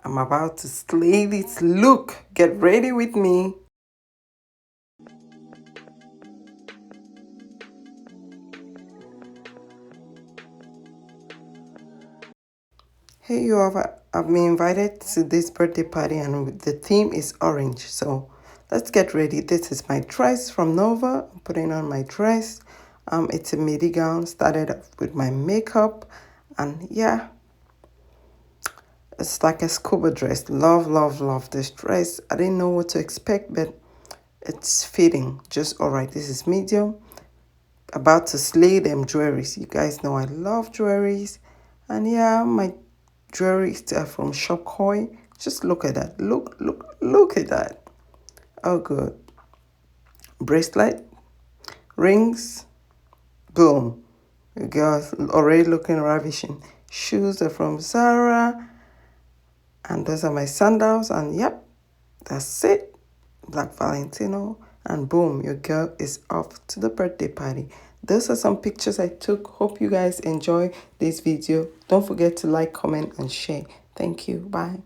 I'm about to slay this look. Get ready with me. Hey you all, I've been invited to this birthday party and the theme is orange. So let's get ready. This is my dress from Nova. I'm putting on my dress. It's a midi gown. Started off with my makeup and yeah, it's like a scuba dress. Love, love, love this dress. I didn't know what to expect, but it's fitting just all right. This is medium. About to slay them jewelries. You guys know I love jewelries. And yeah, my jewelry is from Shop Koi. Just look at that. Look at that. Oh, good. Bracelet, rings, boom. You guys already looking ravishing. Shoes are from Zara. And those are my sandals. And yep, that's it. Black Valentino. And boom, your girl is off to the birthday party. Those are some pictures I took. Hope you guys enjoy this video. Don't forget to like, comment, and share. Thank you. Bye.